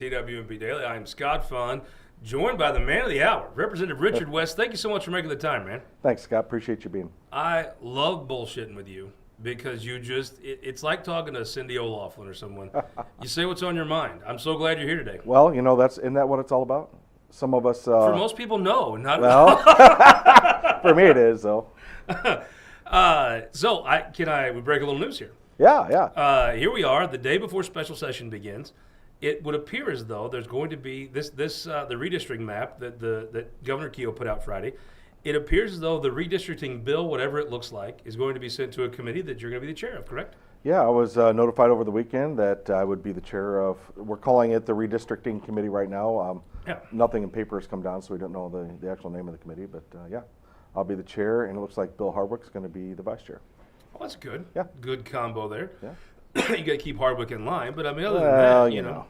TWMP Daily. I am Scott Faughn, joined by the man of the hour, Representative Richard West. Thank you so much for making the time, man. Thanks, Scott. Appreciate you being. I love bullshitting with you because it's like talking to Cindy O'Loughlin or someone. You say what's on your mind. I'm so glad you're here today. Well, isn't that what it's all about? Some of us. For most people, no. Not well, for me it is, though. we break a little news here? Yeah. Here we are, the day before special session begins. It would appear as though there's going to be the redistricting map that Governor Keogh put out Friday. It appears as though the redistricting bill, whatever it looks like, is going to be sent to a committee that you're going to be the chair of, correct? Yeah, I was notified over the weekend that I would be the chair of. We're calling it the redistricting committee right now. Nothing in paper has come down, so we don't know the actual name of the committee. But I'll be the chair, and it looks like Bill Hardwick's going to be the vice chair. Well, that's good. Yeah. Good combo there. Yeah. You got to keep Hardwick in line, but I mean, other than that, you know.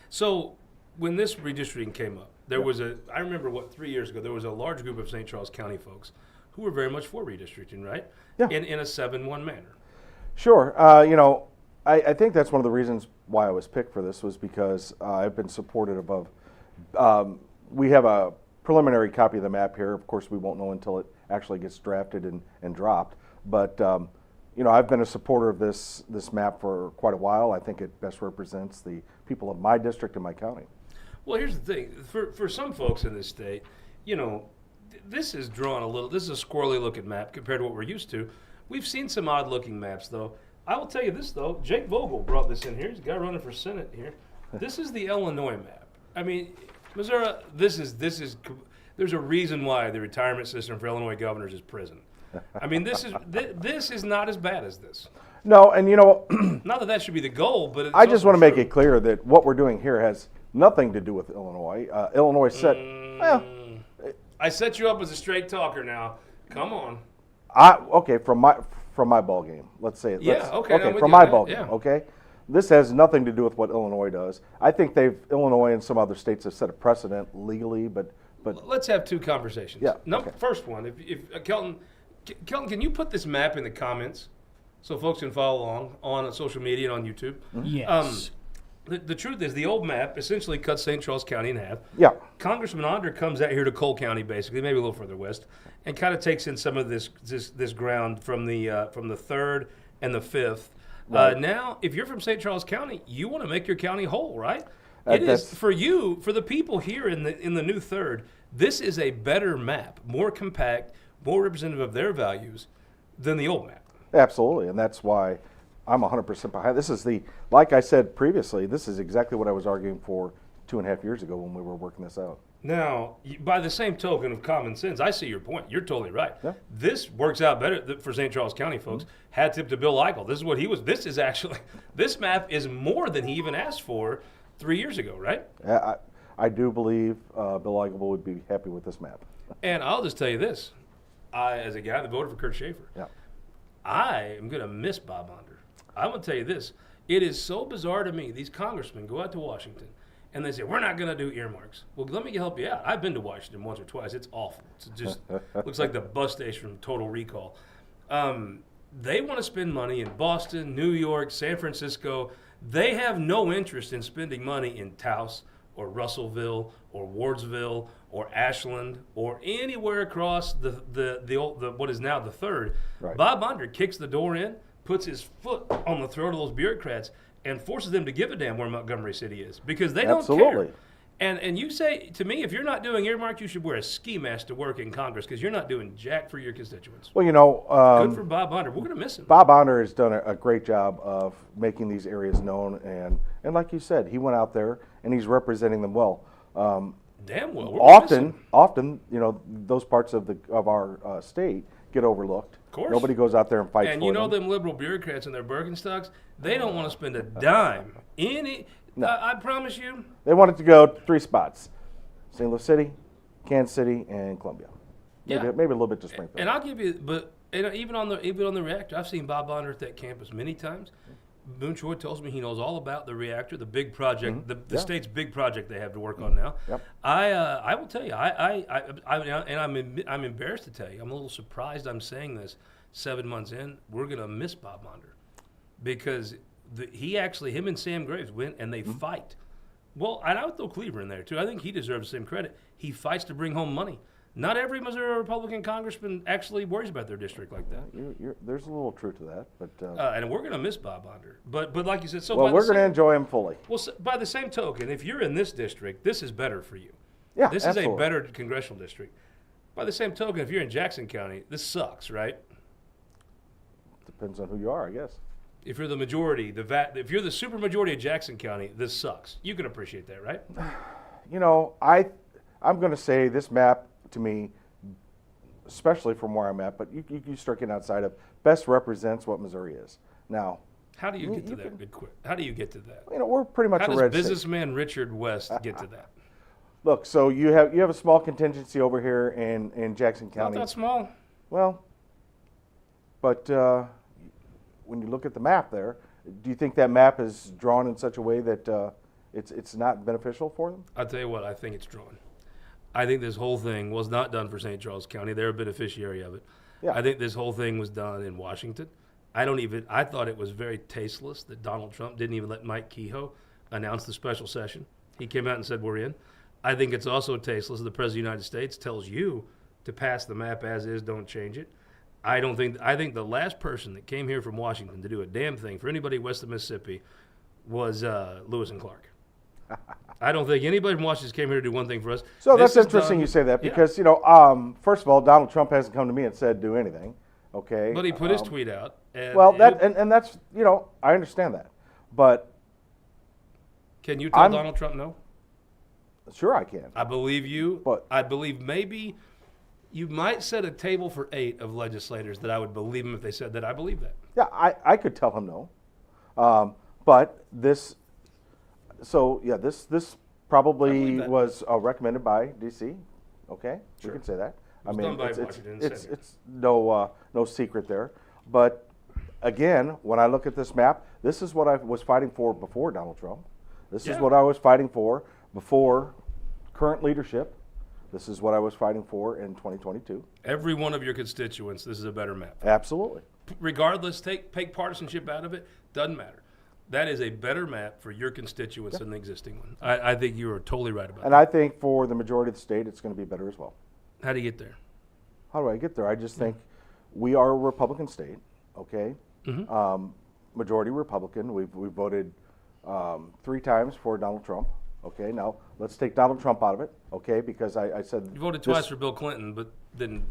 So when this redistricting came up, I remember 3 years ago, there was a large group of St. Charles County folks who were very much for redistricting, right? Yeah. In a 7-1 manner. Sure. I think that's one of the reasons why I was picked for this was because I've been supportive of. We have a preliminary copy of the map here. Of course, we won't know until it actually gets drafted and dropped. But I've been a supporter of this map for quite a while. I think it best represents the people of my district and my county. Well, here's the thing. For some folks in this state, this is drawn a little. This is a squirrely looking map compared to what we're used to. We've seen some odd looking maps, though. I will tell you this, though. Jake Vogel brought this in here. He's a guy running for Senate here. This is the Illinois map. I mean, Missouri. This is. There's a reason why the retirement system for Illinois governors is prison. I mean, this is not as bad as this. No, and not that should be the goal, but I just want to make it clear that what we're doing here has nothing to do with Illinois. Illinois set. I set you up as a straight talker now. Come on. From my ball game. Let's say it. Okay. From my ball game. Yeah. Okay. This has nothing to do with what Illinois does. I think Illinois and some other states have set a precedent legally, but let's have two conversations. Yeah. First one, if Kelton, can you put this map in the comments so folks can follow along on social media and on YouTube? Yes. The truth is, the old map essentially cuts St. Charles County in half. Yeah. Congressman Onder comes out here to Cole County, basically, maybe a little further west, and kind of takes in some of this ground from the 3rd and the 5th. Right. Now, if you're from St. Charles County, you want to make your county whole, right? It is for you, for the people here in the new 3rd. This is a better map, more compact, more representative of their values than the old map. Absolutely, and that's why I'm 100% behind. This is like I said previously, this is exactly what I was arguing for 2.5 years ago when we were working this out. Now, by the same token of common sense, I see your point. You're totally right. Yeah. This works out better for St. Charles County folks. Hat tip to Bill Eichel. This is what he was. This map is more than he even asked for 3 years ago, right? Yeah, I do believe Bill Eichel would be happy with this map. And I'll just tell you this. As a guy that voted for Kurt Schaefer, yeah. I am going to miss Bob Onder. I'm going to tell you this. It is so bizarre to me. These congressmen go out to Washington, and they say, we're not going to do earmarks. Well, let me help you out. I've been to Washington once or twice. It's awful. It just looks like the bus station from Total Recall. They want to spend money in Boston, New York, San Francisco. They have no interest in spending money in Taos or Russellville or Wardsville or Ashland or anywhere across the what is now the 3rd. Right. Bob Onder kicks the door in, puts his foot on the throat of those bureaucrats, and forces them to give a damn where Montgomery City is because they don't care. And you say to me, if you're not doing earmarks, you should wear a ski mask to work in Congress because you're not doing jack for your constituents. Well, good for Bob Onder. We're going to miss him. Bob Onder has done a great job of making these areas known, and like you said, he went out there and he's representing them well. Damn well. Often, those parts of our state get overlooked. Of course. Nobody goes out there and fights for them. And them liberal bureaucrats and their Birkenstocks, they don't want to spend a dime. No. I promise you. They want it to go 3 spots: St. Louis City, Kansas City, and Columbia. Maybe a little bit to Springfield. And I'll give you, but even on the reactor, I've seen Bob Onder at that campus many times. Boone Choi tells me he knows all about the reactor, the big project, the state's big project they have to work on now. Yep. I will tell you, I'm embarrassed to tell you, I'm a little surprised I'm saying this 7 months in. We're going to miss Bob Onder because Him and Sam Graves went and they fight. Well, and I would throw Cleaver in there too. I think he deserves the same credit. He fights to bring home money. Not every Missouri Republican congressman actually worries about their district like that. There's a little truth to that, but and we're going to miss Bob Onder. But like you said, so well, we're going to enjoy him fully. Well, so by the same token, if you're in this district, this is better for you. Yeah, this absolutely. is a better congressional district. By the same token, if you're in Jackson County, this sucks, right? Depends on who you are, I guess. If you're the majority, if you're the supermajority of Jackson County, this sucks. You can appreciate that, right? You know, I'm going to say this map to me, especially from where I'm at, but you start getting outside of, best represents what Missouri is. Now, how do you get to that? Good quick. How do you get to that? You know, we're pretty much a red state. How does businessman Richard West get to that? Look, so you have a small contingency over here in Jackson County. Not that small. Well, but when you look at the map there, do you think that map is drawn in such a way that it's not beneficial for them? I'll tell you what, I think it's drawn. I think this whole thing was not done for St. Charles County. They're a beneficiary of it. Yeah. I think this whole thing was done in Washington. I thought it was very tasteless that Donald Trump didn't even let Mike Kehoe announce the special session. He came out and said, we're in. I think it's also tasteless that the President of the United States tells you to pass the map as is, don't change it. I think the last person that came here from Washington to do a damn thing for anybody west of Mississippi was Lewis and Clark. I don't think anybody from Washington came here to do one thing for us. So that's interesting you say that because, first of all, Donald Trump hasn't come to me and said do anything, okay? But he put his tweet out. And that's, I understand that. But can you tell Donald Trump no? Sure I can. I believe you. But I believe maybe you might set a table for 8 of legislators that I would believe them if they said that. I believe that. Yeah, I could tell him no. But this probably was recommended by D.C. Okay, sure. We can say that. It's no secret there. But again, when I look at this map, this is what I was fighting for before Donald Trump. This is what I was fighting for before current leadership. This is what I was fighting for in 2022. Every one of your constituents, this is a better map. Absolutely. Regardless, take partisanship out of it, doesn't matter. That is a better map for your constituents than the existing one. I think you are totally right about that. And I think for the majority of the state, it's going to be better as well. How do you get there? How do I get there? I just think we are a Republican state, okay? Mm-hmm. Majority Republican. We've voted 3 times for Donald Trump. Okay, now let's take Donald Trump out of it, okay? Because I said you voted twice for Bill Clinton, but didn't,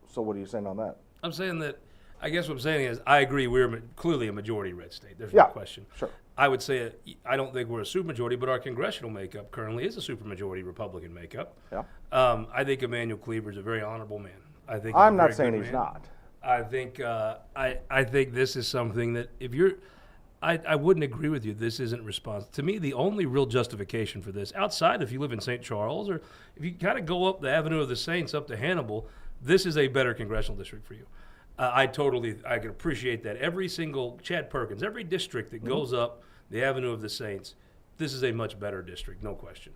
So what are you saying on that? I'm saying that. I guess what I'm saying is I agree we're clearly a majority red state. There's no question. Sure. I would say I don't think we're a supermajority, but our congressional makeup currently is a supermajority Republican makeup. Yeah. I think Emmanuel Cleaver is a very honorable man. I'm not saying he's not. I think I think this is something that if you're I wouldn't agree with you. This isn't responsible. To me, the only real justification for this, outside if you live in St. Charles or if you kind of go up the Avenue of the Saints up to Hannibal, this is a better congressional district for you. I can appreciate that. Every single Chad Perkins, every district that goes up the Avenue of the Saints, this is a much better district, no question.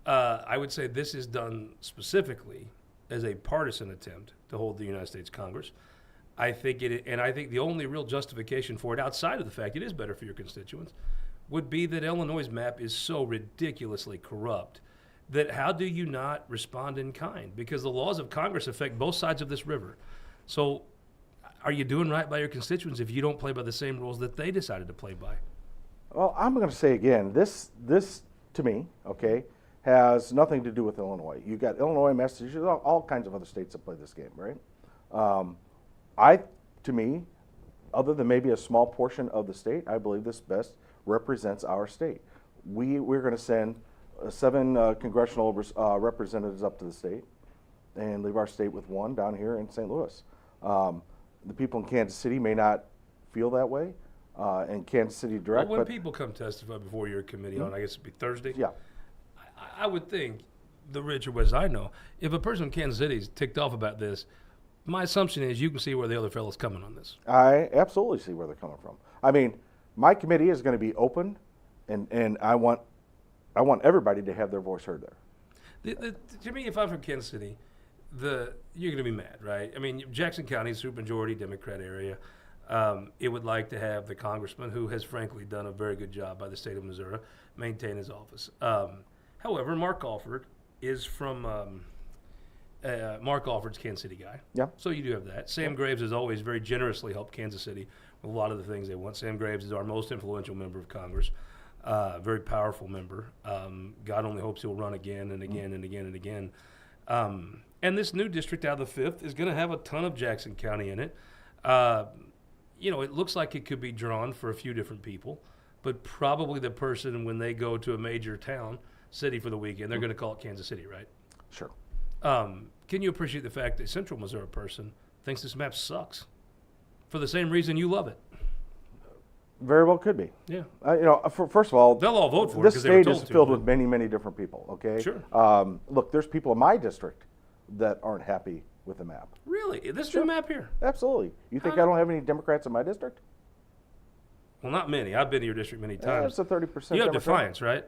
I would say this is done specifically as a partisan attempt to hold the United States Congress. I think the only real justification for it, outside of the fact it is better for your constituents, would be that Illinois' map is so ridiculously corrupt that how do you not respond in kind? Because the laws of Congress affect both sides of this river. So are you doing right by your constituents if you don't play by the same rules that they decided to play by? Well, I'm going to say again, this to me, okay, has nothing to do with Illinois. You got Illinois, Massachusetts, all kinds of other states that play this game, right? To me, other than maybe a small portion of the state, I believe this best represents our state. We're going to send 7 congressional representatives up to the state and leave our state with 1 down here in St. Louis. The people in Kansas City may not feel that way, and Kansas City direct. Well, when people come testify before your committee on, I guess it'd be Thursday. Yeah. I would think, the Richard West I know, if a person in Kansas City is ticked off about this, my assumption is you can see where the other fellow's coming on this. I absolutely see where they're coming from. I mean, my committee is going to be open, and I want everybody to have their voice heard there. To me, if I'm from Kansas City, you're going to be mad, right? I mean, Jackson County is a supermajority Democrat area. it would like to have the congressman, who has frankly done a very good job by the state of Missouri, maintain his office. However, Mark Alford is from Mark Alford's Kansas City guy. Yeah. So you do have that. Sam Graves has always very generously helped Kansas City with a lot of the things they want. Sam Graves is our most influential member of Congress, very powerful member. God only hopes he'll run again and again and again and again. And this new district out of the 5th is going to have a ton of Jackson County in it. It looks like it could be drawn for a few different people, but probably the person, when they go to a major city for the weekend, they're going to call it Kansas City, right? Sure. Can you appreciate the fact that a Central Missouri person thinks this map sucks for the same reason you love it? Very well could be. Yeah. First of all, they'll all vote for it this because they were state told is to, filled but- with many, many different people. Okay. Sure. Look, there's people in my district that aren't happy with the map. Really? This Sure. new map here? Absolutely. You think I don't have any Democrats in my district? Well, not many. I've been to your district many times. It's a 30%. You have Democrat. Defiance, right?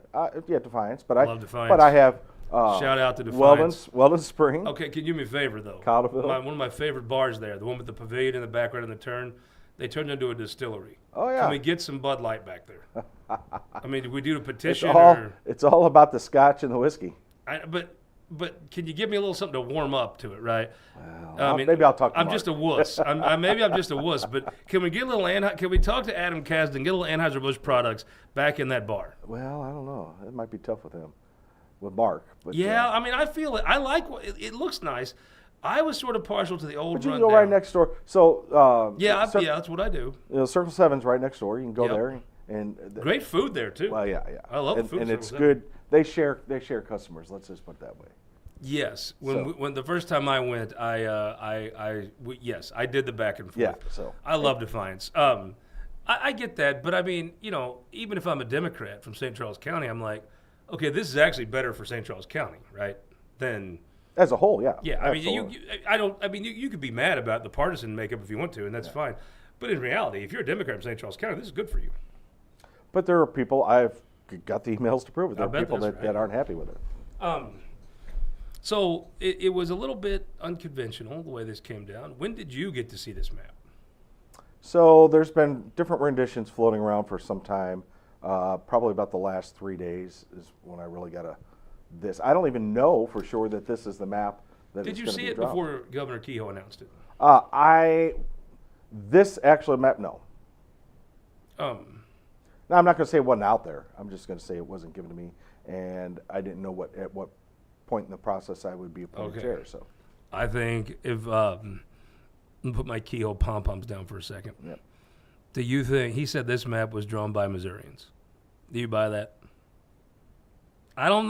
Yeah, Defiance. But Love Defiance. But I have. Shout out to Defiance. Weldon Spring. Okay, can you do me a favor, though? Caldwell. One of my favorite bars there, the one with the pavilion in the back right in the turn, they turned into a distillery. Oh, yeah. Can we get some Bud Light back there? I mean, do we do a petition? It's all about the scotch and the whiskey. But can you give me a little something to warm up to it, right? Well, maybe I'll talk to I'm Mark. just a wuss. Maybe I'm just a wuss, but can we get a little can we talk to Adam Kasdan, get a little Anheuser-Busch products back in that bar? Well, I don't know. It might be tough with him, with Mark. But, Yeah, I mean, I feel it. I like it looks nice. I was sort of partial to the old But you can rundown. go right next door. So Yeah, that's what I do. Circle 7's right next door. You can go Yep. there and Great food there too. Well, yeah. I love the food. and at it's Circle good. They share customers. Let's just put it that way. Yes, when the first time I went, I did the back and forth. Yeah, so I love Defiance. I get that, but I mean, even if I'm a Democrat from St. Charles County, I'm like, okay, this is actually better for St. Charles County, right? Than as a whole, yeah. yeah. I mean, absolutely. you could be mad about the partisan makeup if you want to, and that's fine. But in reality, if you're a Democrat from St. Charles County, this is good for you. But there are people I've got the emails to prove it. There I are bet people that's that, right. that aren't happy with it. So it was a little bit unconventional the way this came down. When did you get to see this map? So there's been different renditions floating around for some time. Probably about the last 3 days is when I really got this. I don't even know for sure that this is the map that Did it's you gonna see be it dropped. before Governor Kehoe announced it? This actual map, no. Now, I'm not going to say it wasn't out there. I'm just going to say it wasn't given to me, and I didn't know at what point in the process I would be appointed chair. So, I think if let me put my Kehoe pom-poms down for a second. Yep. Do you think he said this map was drawn by Missourians? Do you buy that? I don't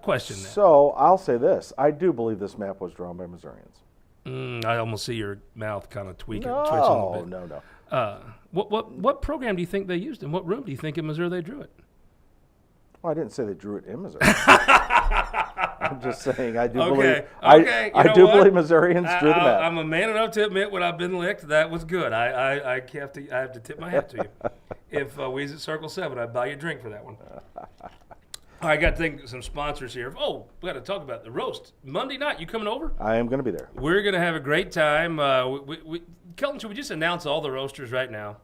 question that. So I'll say this: I do believe this map was drawn by Missourians. I almost see your mouth kind of twitching a little bit. No. What program do you think they used? In what room do you think in Missouri they drew it? Well, I didn't say they drew it in Missouri. I'm just saying I do believe. Okay. I do believe Missourians drew the map. I'm a man enough to admit when I've been licked. That was good. I have to tip my hat to you. If we was at Circle 7, I'd buy you a drink for that one. I got to think of some sponsors here. Oh, we got to talk about the roast. Monday night, you coming over? I am going to be there. We're going to have a great time. Kelton, should we just announce all the roasters right now?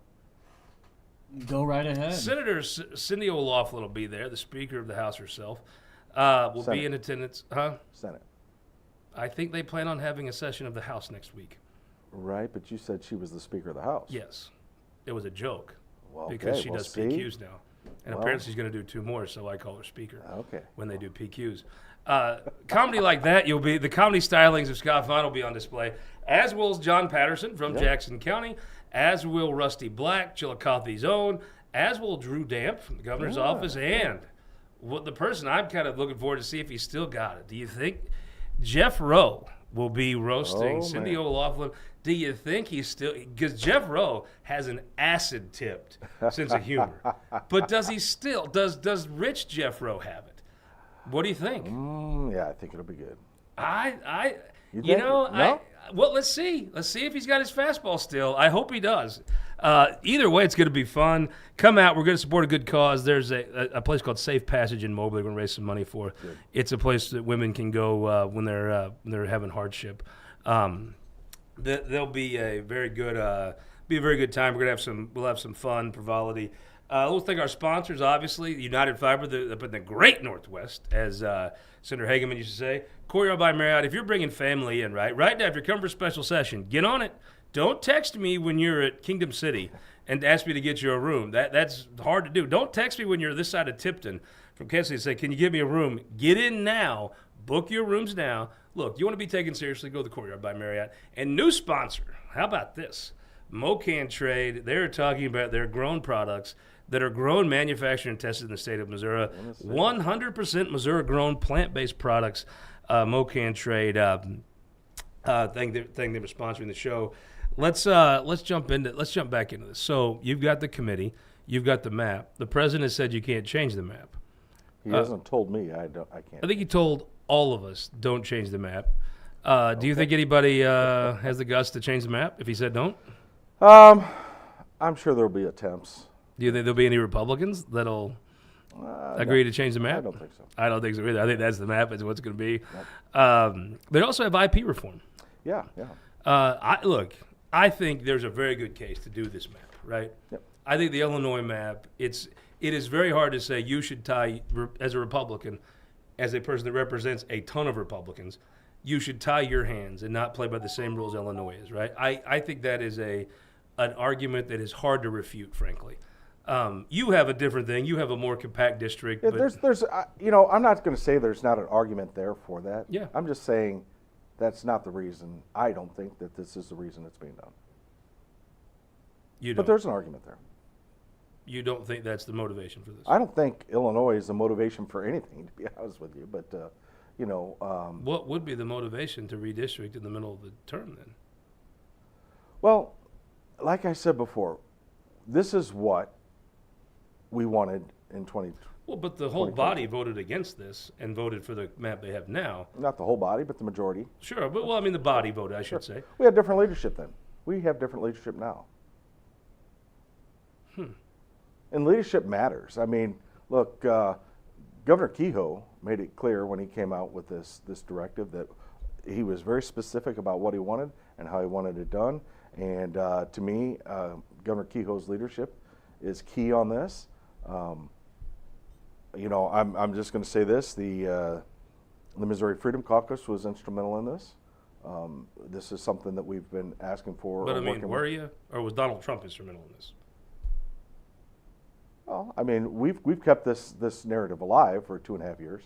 Go right ahead. Senator Cindy O'Loughlin will be there, the Speaker of the House herself. Will be in attendance. Huh? Senate. I think they plan on having a session of the House next week. Right, but you said she was the Speaker of the House. Yes. It was a joke. Well, because okay, she well, does see? PQs now. And Well. apparently she's going to do 2 more, so I call her Speaker. Okay. When they do PQs. Comedy like that, the comedy stylings of Scott Faughn will be on display, as will John Patterson from Jackson County, as will Rusty Black, Chillicothe's own, as will Drew Damp from the governor's office, and the person I'm kind of looking forward to see if he's still got it. Do you think Jeff Rowe will be roasting Cindy man. O'Loughlin? Do you think he's still – because Jeff Rowe has an acid-tipped sense of humor. But does he still – does rich Jeff Rowe have it? What do you think? Yeah, I think it'll be good. Well, let's see. Let's see if he's got his fastball still. I hope he does. Either way, it's going to be fun. Come out. We're going to support a good cause. There's a place called Safe Passage in Mobley we're going to raise some money for. Good. It's a place that women can go when they're having hardship. There'll be a very good time. We'll have some fun, frivolity. We'll thank our sponsors, obviously, United Fiber, up in the great Northwest, as Senator Hageman used to say. Courtyard by Marriott. If you're bringing family in, right now, if you're coming for a special session, get on it. Don't text me when you're at Kingdom City and ask me to get you a room. That's hard to do. Don't text me when you're this side of Tipton from Kansas City and say, can you give me a room? Get in now. Book your rooms now. Look, you want to be taken seriously, go to the Courtyard by Marriott. And new sponsor, how about this? Mocan Trade, they're talking about their grown products that are grown, manufactured, and tested in the state of Missouri. 100% Missouri-grown plant-based products. Mocan Trade, thank them for sponsoring the show. Let's jump back into this. So you've got the committee, you've got the map. The president said you can't change the map. He hasn't told me. I can't. I think he told all of us don't change the map. Do you think anybody has the guts to change the map if he said don't? I'm sure there'll be attempts. Do you think there'll be any Republicans that'll agree to change the map? I don't think so. I don't think so either. I think that's the map. It's what's going to be. Nope. They also have IP reform. Yeah. I think there's a very good case to do this map, right? Yep. I think the Illinois map, it is very hard to say you should tie, as a Republican, as a person that represents a ton of Republicans, you should tie your hands and not play by the same rules Illinois is, right? I think that is an argument that is hard to refute, frankly. You have a different thing. You have a more compact district. Yeah, there's I'm not going to say there's not an argument there for that. Yeah. I'm just saying that's not the reason. I don't think that this is the reason it's being done. You don't. But there's an argument there. You don't think that's the motivation for this? I don't think Illinois is the motivation for anything, to be honest with you. But, what would be the motivation to redistrict in the middle of the term then? Well, like I said before, this is what we wanted in 2020. Well, but the whole body voted against this and voted for the map they have now. Not the whole body, but the majority. Sure, but the body voted, I should say. We had different leadership then. We have different leadership now. And leadership matters. I mean, look, Governor Kehoe made it clear when he came out with this directive that he was very specific about what he wanted and how he wanted it done. And to me, Governor Kehoe's leadership is key on this. I'm just going to say this: the Missouri Freedom Caucus was instrumental in this. This is something that we've been asking for. But were you, or was Donald Trump instrumental in this? Well, I mean, we've kept this narrative alive for 2.5 years.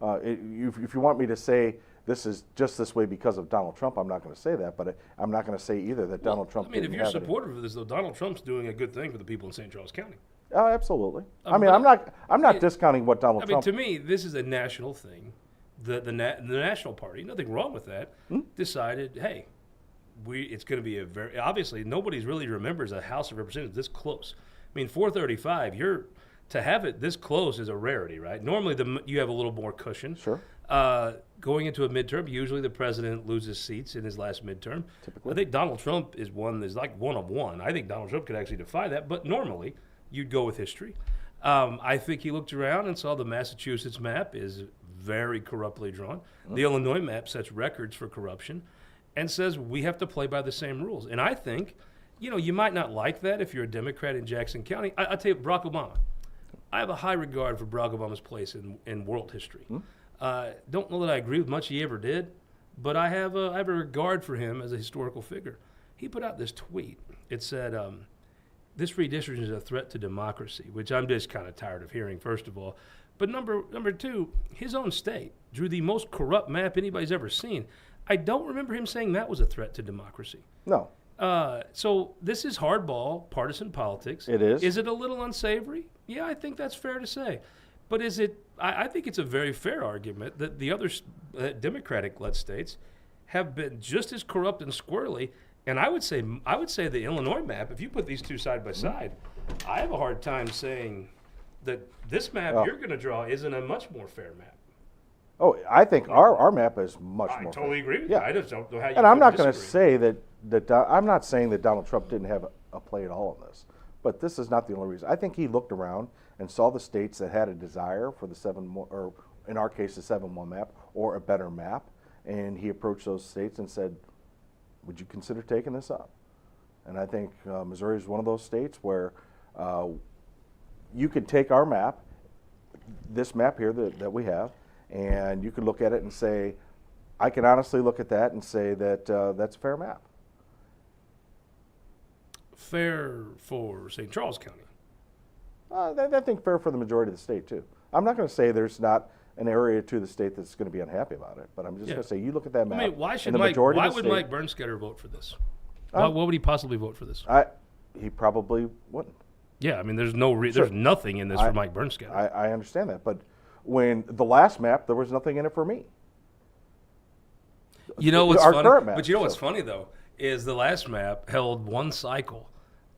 If you want me to say this is just this way because of Donald Trump, I'm not going to say that. But I'm not going to say either that Donald Trump. If you're supportive of this, though, Donald Trump's doing a good thing for the people in St. Charles County. Oh, absolutely. I'm not discounting what Donald Trump. To me, this is a national thing. The National Party, nothing wrong with that, decided, hey, it's going to be obviously nobody's really remembers a House of Representatives this close. I mean, 435, to have it this close is a rarity, right? Normally, you have a little more cushion. Sure. Going into a midterm, usually the president loses seats in his last midterm. Typically. I think Donald Trump is like one of one. I think Donald Trump could actually defy that, but normally you'd go with history. I think he looked around and saw the Massachusetts map is very corruptly drawn. The Illinois map sets records for corruption and says we have to play by the same rules. And I think, you might not like that if you're a Democrat in Jackson County. I'll tell you, Barack Obama. I have a high regard for Barack Obama's place in world history. Don't know that I agree with much he ever did, but I have a regard for him as a historical figure. He put out this tweet. It said, this redistricting is a threat to democracy, which I'm just kind of tired of hearing, first of all. But number two, his own state drew the most corrupt map anybody's ever seen. I don't remember him saying that was a threat to democracy. No. So this is hardball partisan politics. It is. Is it a little unsavory? Yeah, I think that's fair to say. But is it? I think it's a very fair argument that the other Democratic-led states have been just as corrupt and squirrely. And I would say the Illinois map. If you put these two side by side, I have a hard time saying that this map you're going to draw isn't a much more fair map. Oh, I think our map is much more. I totally agree with you. I just don't know how you. And I'm not going to say that I'm not saying that Donald Trump didn't have a play at all in this, but this is not the only reason. I think he looked around and saw the states that had a desire for the 7-1, or in our case, the 7-1 map or a better map, and he approached those states and said, would you consider taking this up? And I think Missouri is one of those states where you could take our map, this map here that we have, and you could look at it and say, I can honestly look at that and say that that's a fair map. Fair for St. Charles County. I think fair for the majority of the state, too. I'm not going to say there's not an area to the state that's going to be unhappy about it, but I'm just going to say you look at that map. I mean, why would Mike Bernskoetter vote for this? Why would he possibly vote for this? He probably wouldn't. Yeah, I mean, there's nothing in this for Mike Bernskoetter. I understand that, but when the last map, there was nothing in it for me. You know what's funny? Current map, but you know what's funny though is the last map held one cycle,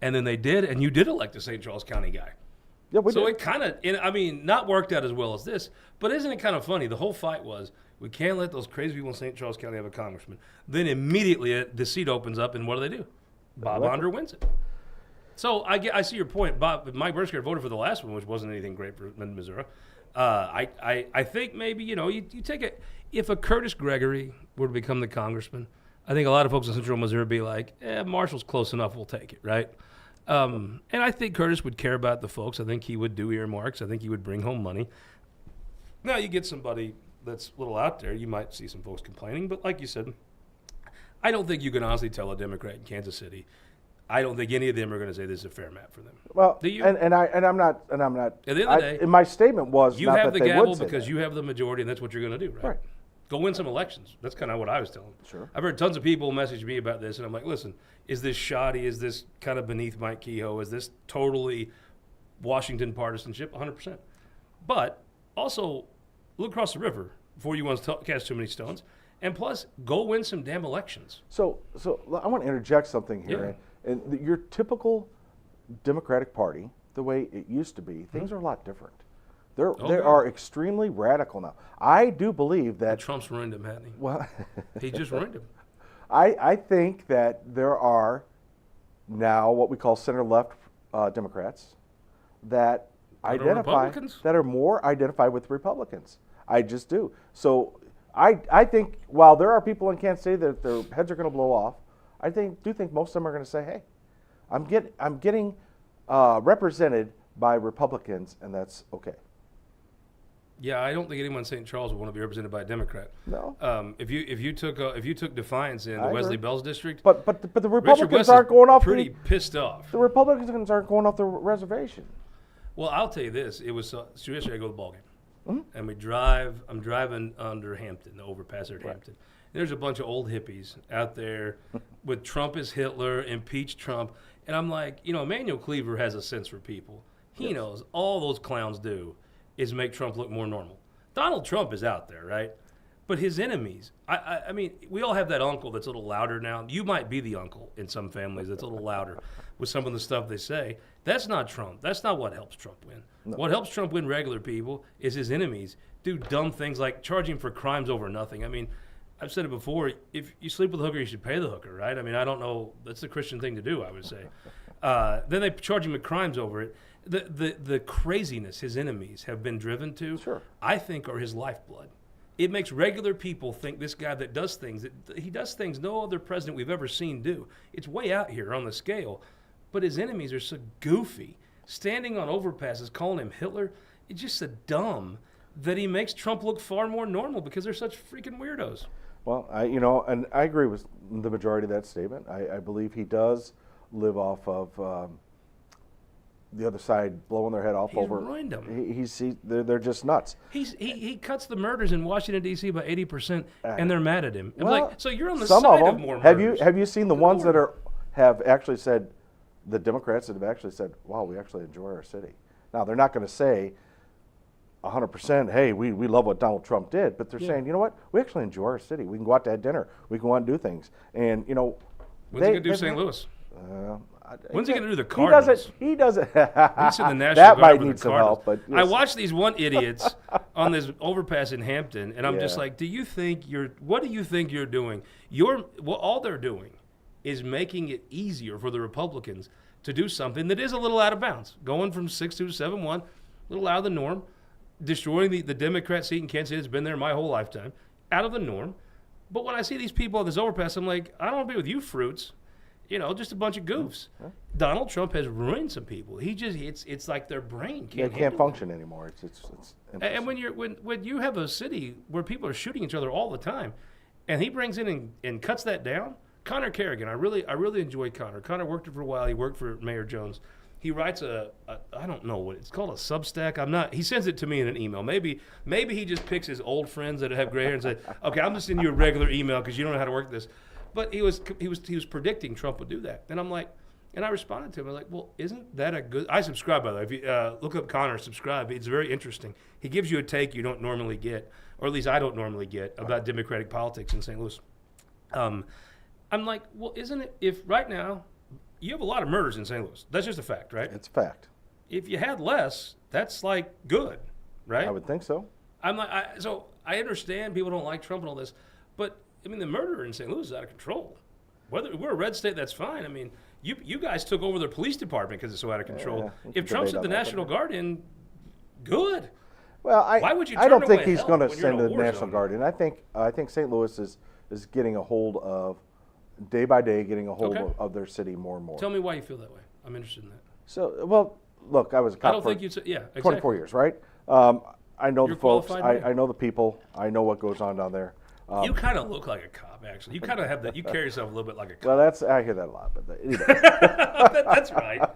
and then you did elect a St. Charles County guy. Yeah, we did. So it kind of, not worked out as well as this, but isn't it kind of funny? The whole fight was, we can't let those crazy people in St. Charles County have a congressman. Then immediately the seat opens up, and what do? Bob Onder wins it. So I see your point. Mike Bernskoetter voted for the last one, which wasn't anything great for Missouri. I think maybe, you take it, if a Curtis Gregory were to become the congressman, I think a lot of folks in Central Missouri would be like, Marshall's close enough, we'll take it, right? And I think Curtis would care about the folks. I think he would do earmarks. I think he would bring home money. Now you get somebody that's a little out there, you might see some folks complaining, but like you said, I don't think you can honestly tell a Democrat in Kansas City, I don't think any of them are going to say this is a fair map for them. Well, do you? And I'm not. At the end of the day, and my statement was you not have that the they gavel would say because that. you have the majority, and that's what you're going to do, right? Right. Go win some elections. That's kind of what I was telling them. Sure. I've heard tons of people message me about this, and I'm like, listen, is this shoddy? Is this kind of beneath Mike Kehoe? Is this totally Washington partisanship? 100%. But also, look across the river before you want to cast too many stones. And plus, go win some damn elections. So I want to interject something here. Yeah. And your typical Democratic Party, the way it used to be, things are a lot different. They are extremely radical now. I do believe that Trump's ruined him, hasn't he? Well, he just ruined him. I think that there are now what we call center-left Democrats that are more identified with Republicans. I just do. So I think while there are people in Kansas City that their heads are going to blow off, I do think most of them are going to say, "Hey, I'm getting represented by Republicans, and that's okay." Yeah, I don't think anyone in St. Charles would want to be represented by a Democrat. No. If you took Defiance in the Wesley Bells district, but the Republicans aren't going off. Pretty pissed off. The Republicans aren't going off the reservation. Well, I'll tell you this: it was so yesterday I go to the ball game, and I'm driving under Hampton, the overpass there at Hampton. There's a bunch of old hippies out there with Trump as Hitler, impeach Trump. And I'm like, Emmanuel Cleaver has a sense for people. He knows all those clowns do is make Trump look more normal. Donald Trump is out there, right? But his enemies, I mean, we all have that uncle that's a little louder now. You might be the uncle in some families that's a little louder with some of the stuff they say. That's not Trump. That's not what helps Trump win. No. What helps Trump win regular people is his enemies do dumb things like charging for crimes over nothing. I mean, I've said it before, if you sleep with a hooker, you should pay the hooker, right? I mean, I don't know. That's the Christian thing to do, I would say. Then they charge him with crimes over it. The craziness his enemies have been driven to, sure, I think are his lifeblood. It makes regular people think this guy that does things no other president we've ever seen do. It's way out here on the scale. But his enemies are so goofy. Standing on overpasses, calling him Hitler, it's just so dumb that he makes Trump look far more normal because they're such freaking weirdos. Well, and I agree with the majority of that statement. I believe he does live off of the other side blowing their head off over. He's ruined them. They're just nuts. He cuts the murders in Washington D.C. by 80%, and they're mad at him. Well, so you're on the some side of of more murders. murders. Have you seen the ones that have actually said, the Democrats that have actually said, "Wow, we actually enjoy our city." Now they're not going to say 100%, hey, we love what Donald Trump did, but they're saying, you know what, we actually enjoy our city. We can go out to have dinner. We can go out and do things. And, when's he going to do St. Louis? When's he going to do the Cardinals? He doesn't. He's in the National that Guard might with need the some Cardinals. help. But I watched these idiots on this overpass in Hampton, and I'm just like, what do you think you're doing? All they're doing is making it easier for the Republicans to do something that is a little out of bounds, going from 6-2 to 7-1, a little out of the norm, destroying the Democrat seat in Kansas City that's been there my whole lifetime, out of the norm. But when I see these people at this overpass, I'm like, I don't want to be with you fruits. Just a bunch of goofs. Yeah. Donald Trump has ruined some people. It's like their brain They can't can't handle function anymore. It's and when you have a city where people are shooting each other all the time, and he brings in and cuts that down, Connor Kerrigan, I really enjoyed Connor. Connor worked for a while. He worked for Mayor Jones. He writes I don't know what it's called, a Substack. He sends it to me in an email. Maybe he just picks his old friends that have gray hair and says, okay, I'm just sending you a regular email because you don't know how to work this. But he was predicting Trump would do that, and I'm like, and I responded to him. I was like, well, isn't that a good? I subscribe, by the way. If you look up Connor, subscribe. It's very interesting. He gives you a take you don't normally get, or at least I don't normally get, about Democratic politics in St. Louis. I'm like, well, isn't it? If right now you have a lot of murders in St. Louis, that's just a fact, right? It's a fact. If you had less, that's like good, right? I would think so. I'm like, so I understand people don't like Trump and all this, but I mean, the murder in St. Louis is out of control. Whether we're a red state, that's fine. I mean, you guys took over their police department because it's so out of control. Yeah, if Trump sent the National Guard in, good. Well, Why would you I don't turn think away he's help going to when you're in send a the war National zone? Guard in. I think St. Louis is getting a hold of, day by day, getting a hold Okay. of their city more and more. Tell me why you feel that way. I'm interested in that. So, well, look, I was a cop I don't for think you'd say, yeah, exactly. 24 years, right? I know You're the folks. qualified, I know the people. I know what goes on down there. You kind of look like a cop, actually. You kind of have that. You carry yourself a little bit like a cop. Well, I hear that a lot, but anyway. That's right.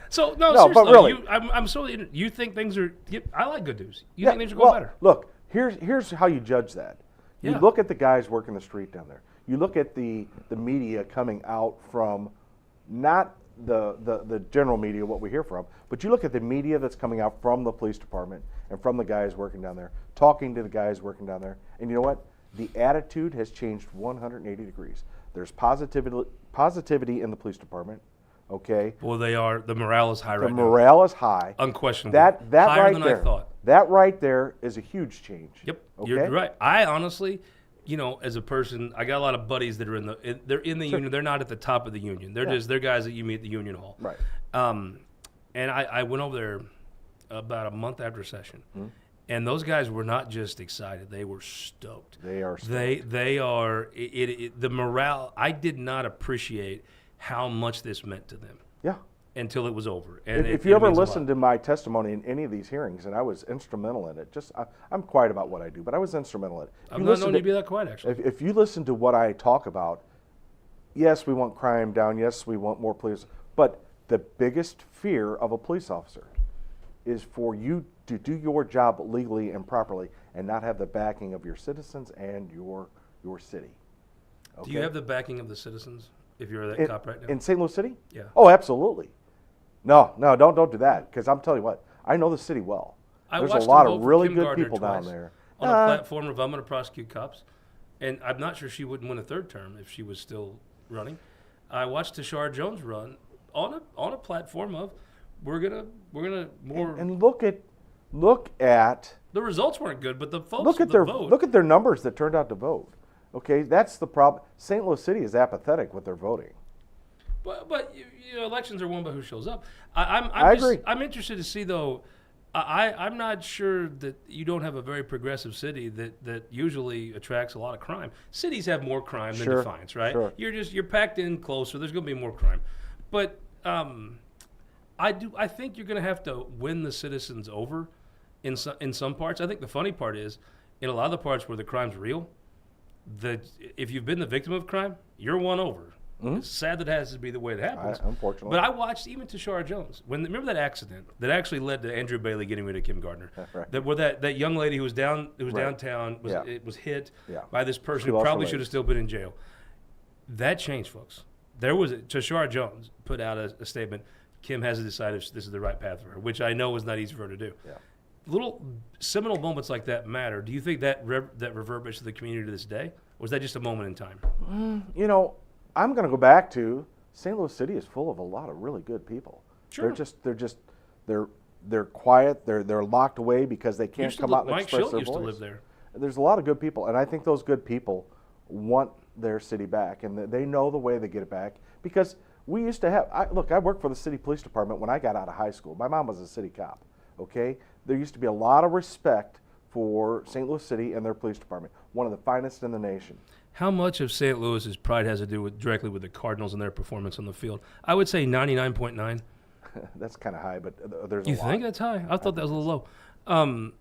So No, seriously, but really. I'm so. You think things are? I like good news. You Yeah, think things are going better? Look, here's how you judge that. You Yeah. look at the guys working the street down there. You look at the media coming out from, not the general media, what we hear from, but you look at the media that's coming out from the police department and from the guys working down there, talking to the guys working down there, and you know what? The attitude has changed 180 degrees. There's positivity in the police department. Okay. Well, they are. The morale is high The right now. morale is high. Unquestionably. That Higher right than there. I thought. That right there is a huge change. Yep. Okay? You're right. I honestly, as a person, I got a lot of buddies that are they're in the union. They're not at the top of the union. They're guys that you meet at the union hall. Right. And I went over there about a month after session. Mm-hmm. And those guys were not just excited; they were stoked. They are stoked. They are. The morale. I did not appreciate how much this meant to them. Yeah. Until it was over. And if you ever listened to my testimony in any of these hearings, and I was instrumental in it. I'm quiet about what I do, but I was instrumental in it. I've not known you to be that quiet, actually. If you listen to what I talk about, yes, we want crime down. Yes, we want more police. But the biggest fear of a police officer is for you to do your job legally and properly and not have the backing of your citizens and your city. Okay? Do you have the backing of the citizens if you're that cop right now? In St. Louis City? Yeah. Oh, absolutely. No, don't do that, because I'm telling you what, I know the city well. There's a lot of really good people down there. On a platform of I'm going to prosecute cops, and I'm not sure she wouldn't win a third term if she was still running. I watched Tashara Jones run on a platform of we're gonna more. And look at the results weren't good, but the folks look at the their vote. look at their numbers that turned out to vote. Okay, that's the problem. St. Louis City is apathetic with their voting. But elections are won by who shows up. I agree. I'm interested to see though. I'm not sure that you don't have a very progressive city that usually attracts a lot of crime. Cities have more crime than Defiance, right? Sure. You're packed in closer. There's going to be more crime, but I think you're going to have to win the citizens over in some parts. I think the funny part is in a lot of the parts where the crime's real, that if you've been the victim of crime, you're won over. Mm-hmm. It's sad that it has to be the way it happens. Unfortunately. But I watched even Tashara Jones. Remember that accident that actually led to Andrew Bailey getting rid of Kim Gardner? Right. Where that young lady who was downtown was hit by this person who probably should have still been in jail. That changed, folks. Tashara Jones put out a statement. Kim hasn't decided if this is the right path for her, which I know is not easy for her to do. Yeah. Little seminal moments like that matter. Do you think that reverberates to the community to this day, or was that just a moment in time? I'm going to go back to St. Louis City is full of a lot of really good people. Sure. They're quiet. They're locked away because they can't come out and express their voice. Mike Schilt used to live there. There's a lot of good people, and I think those good people want their city back, and they know the way they get it back. Because we used to have. I worked for the city police department when I got out of high school. My mom was a city cop. Okay, there used to be a lot of respect for St. Louis City and their police department, one of the finest in the nation. How much of St. Louis's pride has to do directly with the Cardinals and their performance on the field? I would say 99.9. That's kind of high, but there's a You lot. think that's high? I thought that was a little low.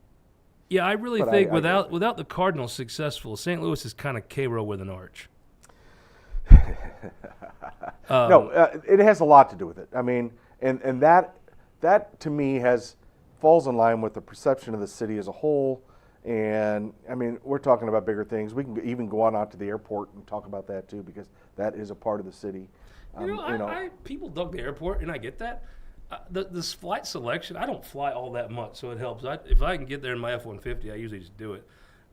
Yeah, I really But think I get it. without the Cardinals successful, St. Louis is kind of Cairo with an arch. No, it has a lot to do with it. I mean, and that to me falls in line with the perception of the city as a whole. And I mean, we're talking about bigger things. We can even go on out to the airport and talk about that too, because that is a part of the city. People dug the airport, and I get that. This flight selection, I don't fly all that much, so it helps. If I can get there in my F-150, I usually just do it.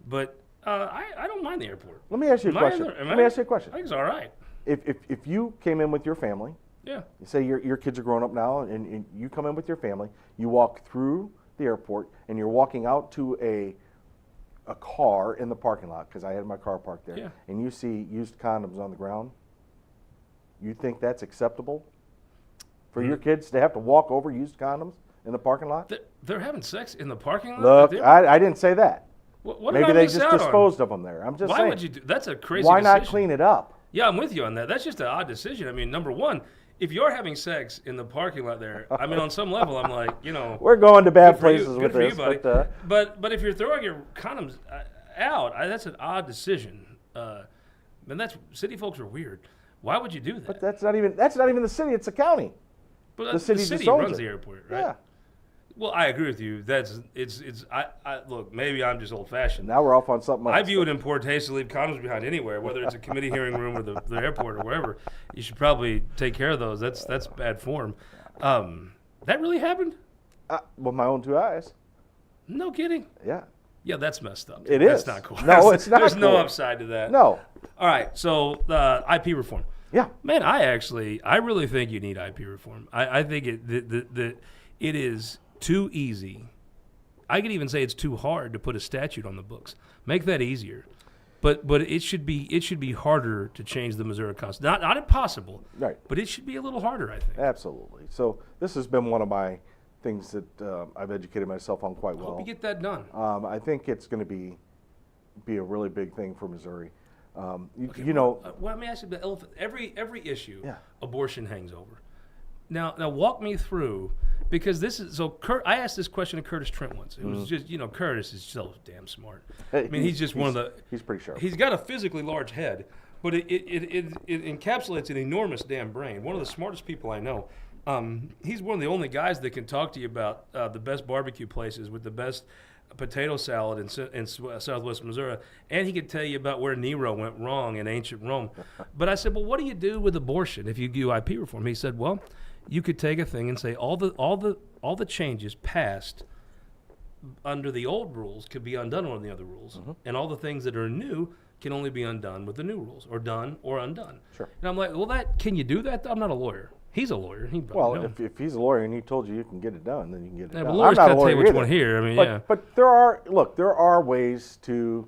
But I don't mind the airport. Let me ask you a question. Let me ask you a question. I think it's all right. If you came in with your family, Yeah. you say your kids are grown up now, and you come in with your family, you walk through the airport, and you're walking out to a car in the parking lot, because I had my car parked there, Yeah. and you see used condoms on the ground, you think that's acceptable for your kids to have to walk over used condoms in the parking lot? They're having sex in the parking lot? Look, They- I didn't say that. what did Maybe I they miss just out on? disposed of them there. I'm just Why saying. would you do? That's a crazy Why not decision. clean it up? Yeah, I'm with you on that. That's just an odd decision. I mean, number one, if you're having sex in the parking lot there, I mean, on some level, I'm like, We're going to bad good for you- places good with for you, this, buddy. but But if you're throwing your condoms out, that's an odd decision. And city folks are weird. Why would you do that? but that's not even the city. It's the county. But the city city just owns runs it. the airport, right? Yeah. Well, I agree with you. Look, maybe I'm just old fashioned. Now we're off on something else. I view it in poor taste to leave condoms behind anywhere, whether it's a committee hearing room or the airport or wherever. You should probably take care of those. That's bad form. That really happened? With my own two eyes. No kidding. Yeah. Yeah, that's messed up. It That's is. not cool. No, it's not There's no cool. upside to that. No. All right, so IP reform. Yeah. Man, I really think you need IP reform. I think it is too easy. I could even say it's too hard to put a statute on the books. Make that easier. But it should be harder to change the Missouri Constitution. Not impossible. Right. But it should be a little harder, I think. Absolutely. So this has been one of my things that I've educated myself on quite well. Hope you get that done. I think it's going to be a really big thing for Missouri. Well, let me ask you the elephant. Every issue, Yeah. abortion hangs over. Now walk me through, because this is so. I asked this question to Curtis Trent once. It was just Curtis is so damn smart. I mean, he's just one of the. He's pretty sharp. He's got a physically large head, but it encapsulates an enormous damn brain. One of the smartest people I know. He's one of the only guys that can talk to you about the best barbecue places with the best potato salad in Southwest Missouri, and he could tell you about where Nero went wrong in ancient Rome. But I said, well, what do you do with abortion if you do IP reform? He said, well, you could take a thing and say all the changes passed under the old rules could be undone under the other rules, and all the things that are new can only be undone with the new rules, or done or undone. Sure. And I'm like, well, can you do that? I'm not a lawyer. He's a lawyer. He Well, know. if he's a lawyer and he told you can get it done, then you can get it Yeah, done. but lawyers I'm not can't a tell you lawyer which either. one here. I mean, but, yeah. But there are ways to.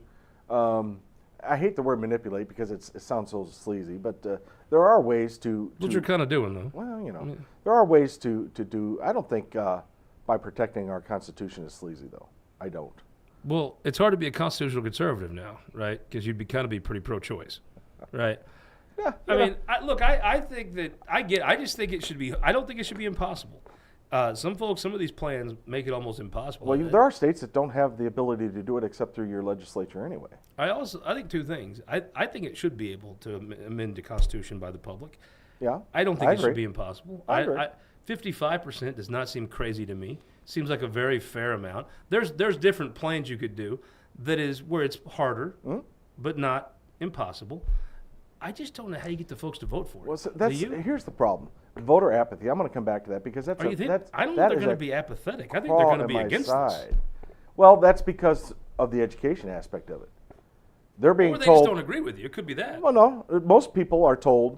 I hate the word manipulate because it sounds so sleazy, but there are ways to. What you're kind of doing, though. Well, there are ways to do. I don't think by protecting our Constitution is sleazy, though. I don't. Well, it's hard to be a constitutional conservative now, right? Because you'd kind of be pretty pro-choice, right? Yeah. I mean, I think that I just think it should be. I don't think it should be impossible. Some of these plans make it almost impossible. Well, there are states that don't have the ability to do it except through your legislature anyway. I think two things. I think it should be able to amend the Constitution by the public. Yeah. I don't think it agree. should be impossible. I agree. 55% does not seem crazy to me. Seems like a very fair amount. There's different plans you could do that is where it's harder, but not impossible. I just don't know how you get the folks to vote for it. Well, so Do you? here's the problem: voter apathy. I'm going to come back to that because that's. Or you think, that's I don't that think they're is going a to be apathetic. I think they're crawl going to in be my against side. this. Well, that's because of the education aspect of it. They're being Or they told. just don't agree with you. It could be that. Well, no. Most people are told,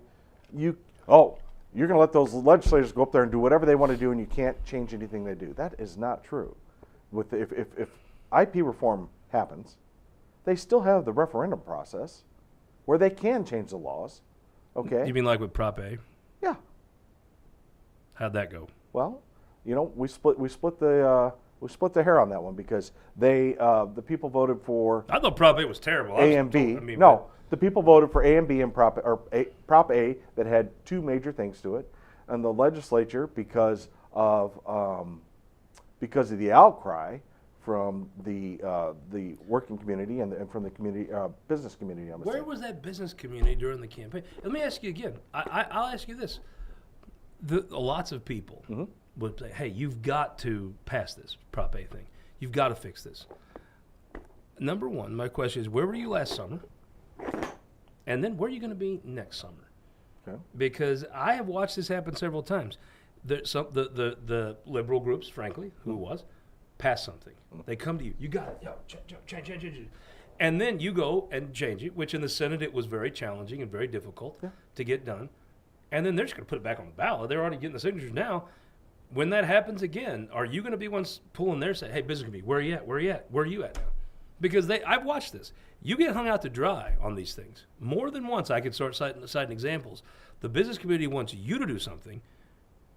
you're going to let those legislators go up there and do whatever they want to do, and you can't change anything they do. That is not true. If IP reform happens, they still have the referendum process, where they can change the laws. Okay. You mean like with Prop A? Yeah. How'd that go? Well, we split the we split the hair on that one because the people voted for I thought Prop A was terrible. A and B. The people voted for A and B in Prop A that had two major things to it, and the legislature because of the outcry from the working community and from the community business community. Where was that business community during the campaign? Let me ask you again. I'll ask you this: lots of people would say, "Hey, you've got to pass this Prop A thing. You've got to fix this." Number one, my question is, where were you last summer? And then where are you going to be next summer? Okay. Because I have watched this happen several times. The liberal groups, frankly, who was, pass something. They come to you. You got it. Yo, change it. And then you go and change it, which in the Senate it was very challenging and very difficult to get done. And then they're just going to put it back on the ballot. They're already getting the signatures now. When that happens again, are you going to be ones pulling their say, hey, business committee, where are you at? Where are you at? Where are you at now? Because I've watched this. You get hung out to dry on these things. More than once, I could start citing examples. The business committee wants you to do something,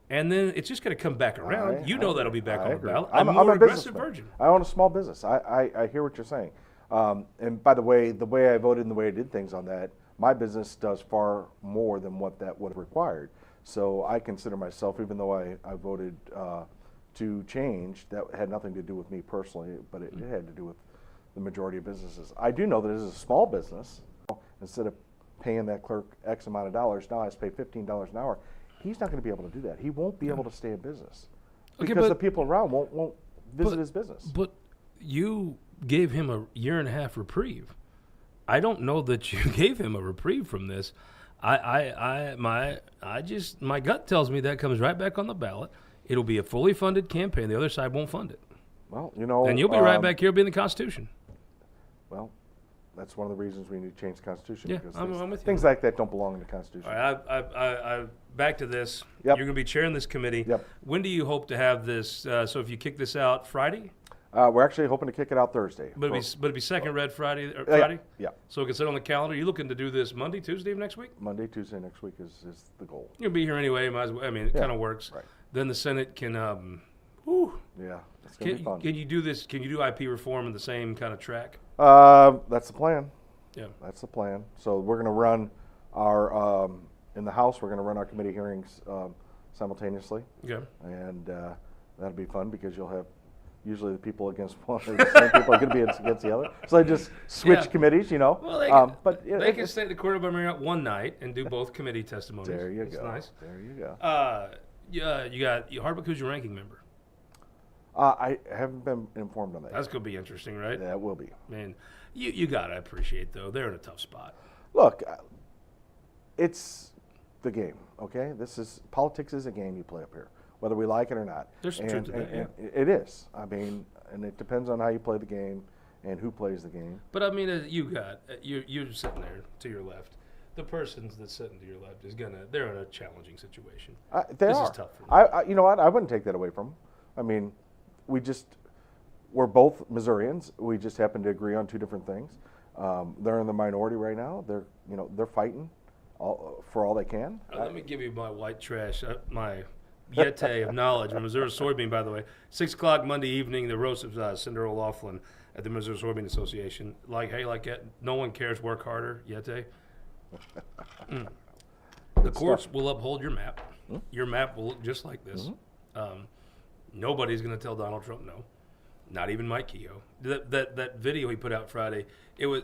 and then it's just going to come back around. That'll be back on the ballot. I'm a aggressive virgin. I own a small business. I hear what you're saying. And by the way I voted and the way I did things on that, my business does far more than what that would have required. So I consider myself, even though I voted to change, that had nothing to do with me personally, but it had to do with the majority of businesses. I do know that as a small business, instead of paying that clerk X amount of dollars, now I have to pay $15 an hour. He's not going to be able to do that. He won't be able to stay in business because the people around won't visit his business. But you gave him a year and a half reprieve. I don't know that you gave him a reprieve from this. My gut tells me that comes right back on the ballot. It'll be a fully funded campaign. The other side won't fund it. Well, and you'll be right back here being the Constitution. Well, that's one of the reasons we need to change the Constitution. Yeah, because I'm with you. Things like that don't belong in the Constitution. All right, I back to this. Yep. You're going to be chairing this committee. Yep. When do you hope to have this? So if you kick this out Friday? We're actually hoping to kick it out Thursday. But it'd be second read Friday? Friday? Yeah. So we can sit on the calendar. You looking to do this Monday, Tuesday of next week? Monday, Tuesday next week is the goal. You'll be here anyway. Might as well. I mean, it kind of works. Right. Then the Senate can. Yeah, it's going to be fun. Can you do this? Can you do IP reform in the same kind of track? That's the plan. Yeah. That's the plan. So we're going to run our in the House. We're going to run our committee hearings simultaneously. Okay. And that'll be fun because you'll have usually the people against one, or the same people are going to be against the other. So they just switch committees, Well, they can, but they can stay at the Court of Marriott one night and do both committee testimonies. There you That's go. Nice. There you go. You got Hardwick. Who's your ranking member? I haven't been informed on that. That's going to be interesting, right? That will be. Man, you got to appreciate, though. They're in a tough spot. Look, it's the game, okay? Politics is a game you play up here, whether we like it or not. There's some truth to that, and it is. I mean, and it depends on how you play the game and who plays the game. But, I mean, you're sitting there to your left. The person that's sitting to your left they're in a challenging situation. This is tough for them. You know what? I wouldn't take that away from them. I mean, we're both Missourians. We just happen to agree on two different things. They're in the minority right now. They're fighting for all they can. Let me give you my white trash, my Yeti of knowledge. Missouri soybean, by the way. 6 o'clock Monday evening, the roast of Cinder O'Laughlin at the Missouri Soybean Association. Like that. No one cares. Work harder, Yeti. The courts will uphold your map. Your map will look just like this. Nobody's going to tell Donald Trump no. Not even Mike Keogh. That video he put out Friday,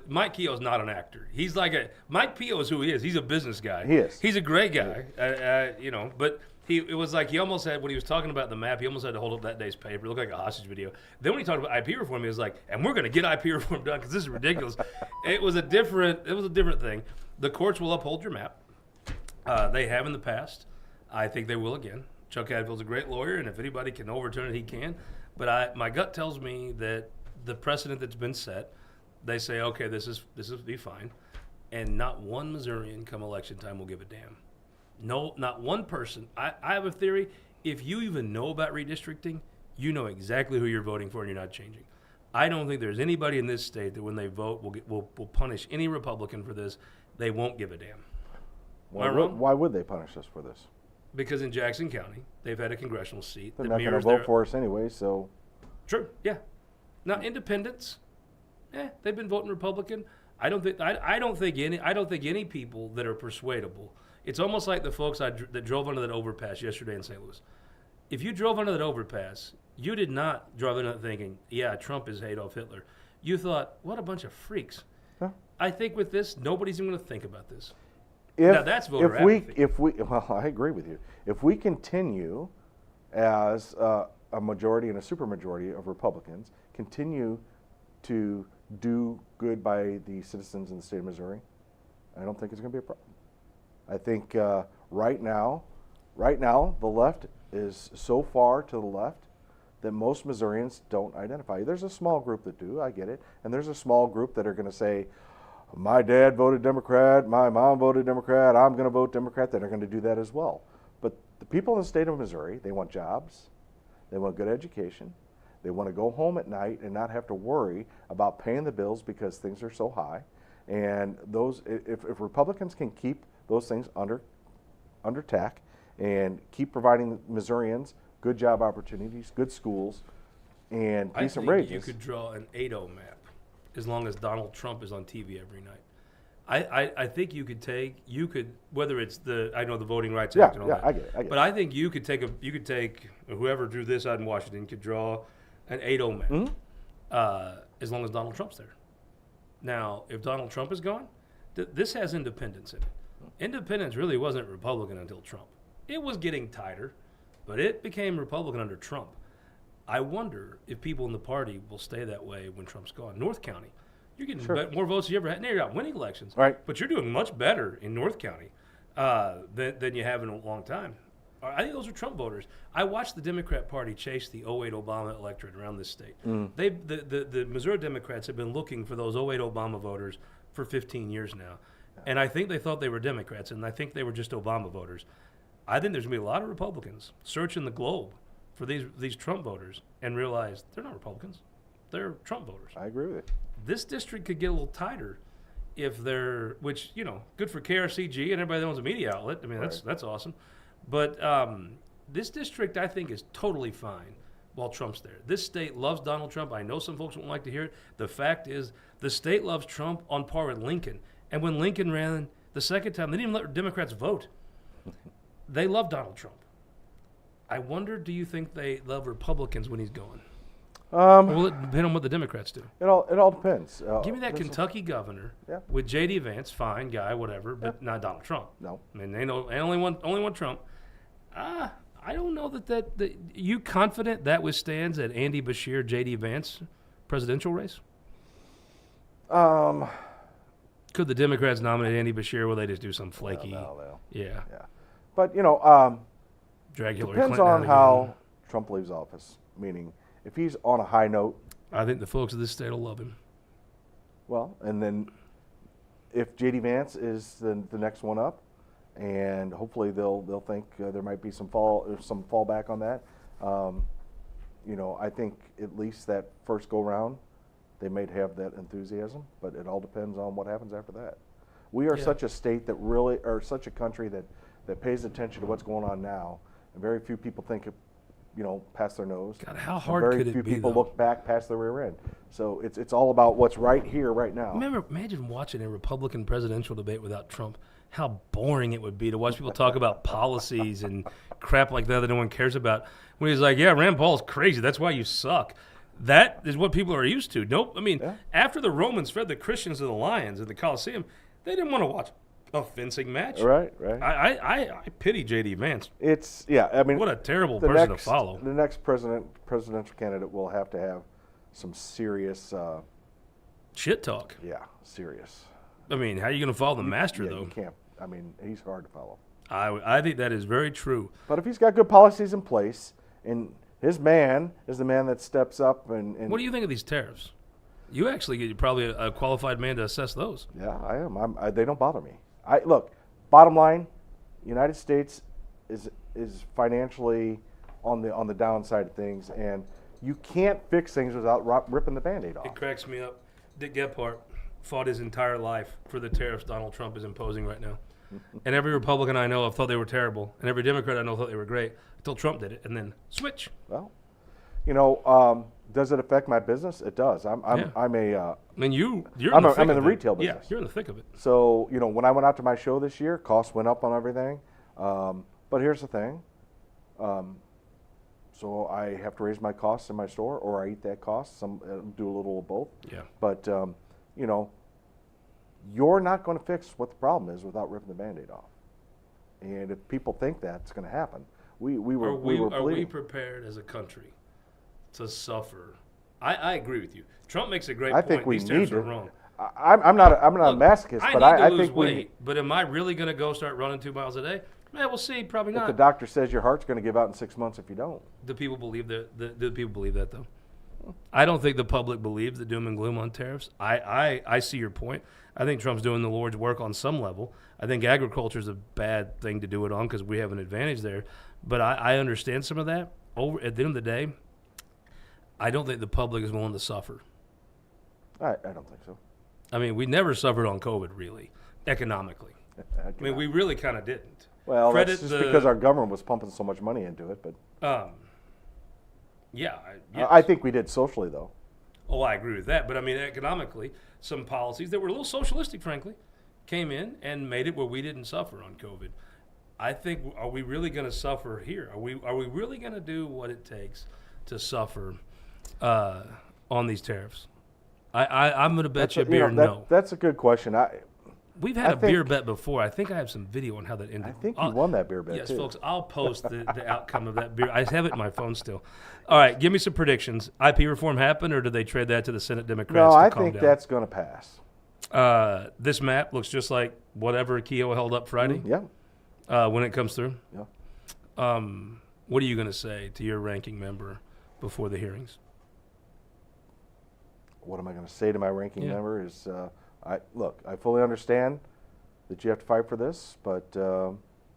Mike Keogh's not an actor. He's Mike Keogh is who he is. He's a business guy. He is. He's a great guy. But it was like he almost had, when he was talking about the map, he almost had to hold up that day's paper. It looked like a hostage video. Then when he talked about IP reform, he was like, and we're going to get IP reform done because this is ridiculous. It was a different thing. The courts will uphold your map. They have in the past. I think they will again. Chuck Hadfield's a great lawyer, and if anybody can overturn it, he can. But my gut tells me that the precedent that's been set, they say, okay, this is be fine, and not one Missourian come election time will give a damn. No, not one person. I have a theory. If you even know about redistricting, you know exactly who you're voting for, and you're not changing. I don't think there's anybody in this state that when they vote will punish any Republican for this. They won't give a damn. Why would they punish us for this? Because in Jackson County, they've had a congressional seat. They're not going to vote for us anyway, so True. Yeah. Now independents, they've been voting Republican. I don't think any people that are persuadable. It's almost like the folks that drove under that overpass yesterday in St. Louis. If you drove under that overpass, you did not drive under it thinking, yeah, Trump is Adolf Hitler. You thought, what a bunch of freaks. Huh? I think with this, nobody's even going to think about this. Now that's voter apathy. Well, I agree with you. If we continue as a majority and a supermajority of Republicans continue to do good by the citizens in the state of Missouri, I don't think it's going to be a problem. I think right now, the left is so far to the left that most Missourians don't identify. There's a small group that do, I get it, and there's a small group that are going to say, my dad voted Democrat, my mom voted Democrat, I'm going to vote Democrat, that are going to do that as well. But the people in the state of Missouri, they want jobs, they want good education, they want to go home at night and not have to worry about paying the bills because things are so high. And those, if Republicans can keep those things under attack and keep providing Missourians good job opportunities, good schools, and decent wages. You could draw an 8-0 map as long as Donald Trump is on TV every night. I think you could whether it's I know the Voting Rights Act and all that. I get it. But I think you could take whoever drew this out in Washington could draw an 8-0 map as long as Donald Trump's there. Now, if Donald Trump is gone, this has independence in it. Independence really wasn't Republican until Trump. It was getting tighter, but it became Republican under Trump. I wonder if people in the party will stay that way when Trump's gone. North County, you're getting more votes than you ever had. Now you're not winning elections, right? But you're doing much better in North County than you have in a long time. I think those are Trump voters. I watched the Democrat Party chase the 08 Obama electorate around this state. The Missouri Democrats have been looking for those 08 Obama voters for 15 years now. And I think they thought they were Democrats, and I think they were just Obama voters. I think there's going to be a lot of Republicans searching the globe for these Trump voters and realize they're not Republicans. They're Trump voters. I agree with it. This district could get a little tighter if they're, which, good for KRCG and everybody that owns a media outlet. I mean, that's awesome. But this district, I think, is totally fine while Trump's there. This state loves Donald Trump. I know some folks won't like to hear it. The fact is the state loves Trump on par with Lincoln. And when Lincoln ran the second time, they didn't even let Democrats vote. They love Donald Trump. I wonder, do you think they love Republicans when he's gone? Or will it depend on what the Democrats do? It all depends. Give me that Kentucky governor with J.D. Vance, fine guy, whatever, but not Donald Trump. No. I mean, they only want Trump. I don't know that you confident that withstands an Andy Beshear, J.D. Vance presidential race? Could the Democrats nominate Andy Beshear? Will they just do some flaky? No. Yeah. But drag Hillary depends Clinton on how Trump leaves office. Meaning, if he's on a high note, I think the folks of this state will love him. Well, and then if J.D. Vance is the next one up, and hopefully they'll think there might be some fallback on that. I think at least that first go round, they might have that enthusiasm, but it all depends on what happens after that. We are such a state that really, or such a country that pays attention to what's going on now, and very few people think, past their nose. God, how hard could it be? Very few people though? look back past their rear end. So it's all about what's right here, right now. Imagine watching a Republican presidential debate without Trump. How boring it would be to watch people talk about policies and crap like that no one cares about. When he's like, yeah, Rand Paul's crazy. That's why you suck. That is what people are used to. Nope. I mean, after the Romans fed the Christians to the lions at the Colosseum, they didn't want to watch a fencing match. Right. I pity J.D. Vance. What a terrible person to follow. The next presidential candidate will have to have some serious shit talk. Yeah, serious. I mean, how are you going to follow the master, though? You can't. I mean, he's hard to follow. I think that is very true. But if he's got good policies in place, and his man is the man that steps up and what do you think of these tariffs? You actually get probably a qualified man to assess those. Yeah, I am. They don't bother me. Look, bottom line, United States is financially on the downside of things, and you can't fix things without ripping the Band-Aid off. It cracks me up. Dick Gephardt fought his entire life for the tariffs Donald Trump is imposing right now. And every Republican I know of thought they were terrible, and every Democrat I know thought they were great until Trump did it, and then switch. Well, Does it affect my business? It does. I'm Yeah. I'm a I mean, you're I'm in the a- thick I'm in of the it. retail Yeah, business. you're in the thick of it. So, when I went out to my show this year, costs went up on everything. But here's the thing. So I have to raise my costs in my store, or I eat that cost. Do a little of both. Yeah. But, you're not going to fix what the problem is without ripping the Band-Aid off. And if people think that's going to happen, we were Are we bleeding. prepared as a country to suffer? I agree with you. Trump makes a great I point. think we These tariffs need are it. wrong. I'm not a Look, masochist, but need I to lose think we. weight, but am I really going to go start running 2 miles a day? Man, we'll see. Probably If not. the doctor says your heart's going to give out in 6 months if you don't. Do people believe that? Do people believe that though? I don't think the public believes the doom and gloom on tariffs. I see your point. I think Trump's doing the Lord's work on some level. I think agriculture is a bad thing to do it on because we have an advantage there. But I understand some of that. At the end of the day, I don't think the public is willing to suffer. I don't think so. I mean, we never suffered on COVID, really, economically. I mean, we really kind of didn't. Well, that's just because our government was pumping so much money into it. But yeah. I think we did socially, though. Oh, I agree with that. But I mean, economically, some policies that were a little socialistic, frankly, came in and made it where we didn't suffer on COVID. I think, are we really going to suffer here? Are we really going to do what it takes to suffer on these tariffs? I'm going to bet you a beer no. That's a good question. We've had a beer bet before. I think I have some video on how that ended. I think you won that beer bet, yes, too. folks, I'll post the outcome of that beer. I have it in my phone still. All right, give me some predictions. IP reform happen, or do they trade that to the Senate Democrats No, to I calm think down? that's going to pass. This map looks just like whatever Keogh held up Friday when it comes through. Yeah. What are you going to say to your ranking member before the hearings? What am I going to say to my ranking member is, I fully understand that you have to fight for this, but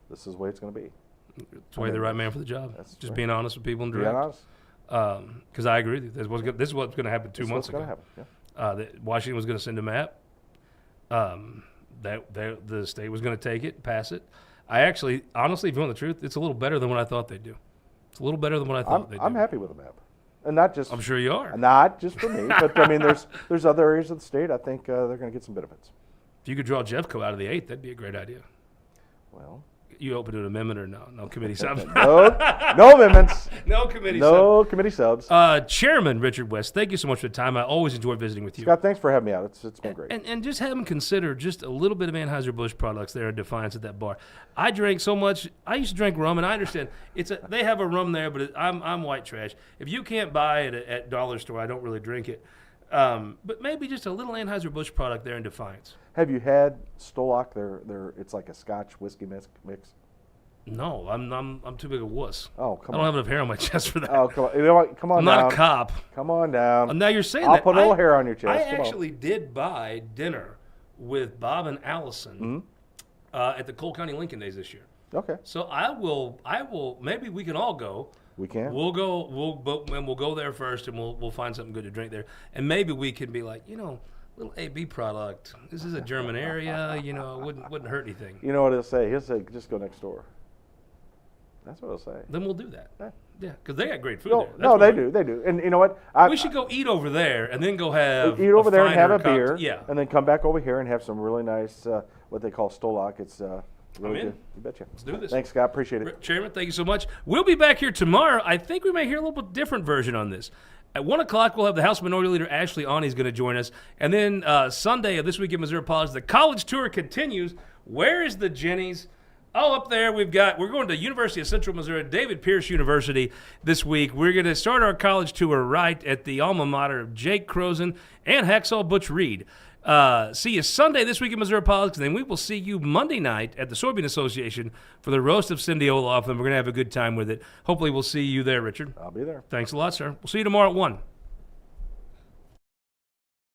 this is the way it's going to be. It's the way the right man for the job. That's just right. being honest with people and direct. Being honest. Because I agree with you. This is what's going to happen 2 months ago. What's going to happen, That Washington was going to send a map. The state was going to take it, pass it. I actually, honestly, if you want the truth, it's a little better than what I thought they'd do. It's a little better than what I thought they'd do. I'm happy with the map. And not just I'm sure you are. Not just for me, but I mean, there's other areas of the state I think they're going to get some benefits. If you could draw Jeffco out of the 8th, that'd be a great idea. Well, You open to an amendment or no? No committee subs. no amendments. No committee No committee subs. Chairman Richard West, thank you so much for the time. I always enjoy visiting with you. Scott, thanks for having me out. It's been great. And just have them consider just a little bit of Anheuser-Busch products there in Defiance at that bar. I drank so much. I used to drink rum, and I understand they have a rum there, but I'm white trash. If you can't buy it at dollar store, I don't really drink it. But maybe just a little Anheuser-Busch product there in Defiance. Have you had Stolak? It's like a Scotch whiskey mix. No, I'm too big a wuss. Oh, come I on. don't have enough hair on my chest for that. Oh, come on. You know what? Come on I'm down. not a cop. Come on down. Now you're saying I'll that. put a little hair on your chest. I Come on. actually did buy dinner with Bob and Allison at the Cole County Lincoln Days this year. Okay. So I will. Maybe we can all go. We can. We'll go. We'll go there first, and we'll find something good to drink there. And maybe we can be like, little AB product. This is a German area. Wouldn't hurt anything. You know what he'll say? He'll say, just go next door. That's what he'll say. Then we'll do that. Yeah, because they got great food No, there. That's no, what they we- do. They do. And you know what? We should go eat over there and then go have eat over there and have a finer beer. Yeah. And then come back over here and have some really nice, what they call Stolak. It's really in. good. You betcha. Let's do this. Thanks, Scott. Appreciate it. Chairman, thank you so much. We'll be back here tomorrow. I think we may hear a little bit different version on this. At 1 o'clock, we'll have the House Minority Leader Ashley Awney's going to join us. And then Sunday of this week in Missouri College, the college tour continues. Where is the Jennies? Oh, up there we're going to University of Central Missouri, David Pierce University this week. We're going to start our college tour right at the alma mater of Jake Croson and Hacksaw Butch Reed. See you Sunday this week in Missouri Politics, and then we will see you Monday night at the Soybean Association for the roast of Cindy Olaf, and we're going to have a good time with it. Hopefully we'll see you there, Richard. I'll be there. Thanks a lot, sir. We'll see you tomorrow at 1.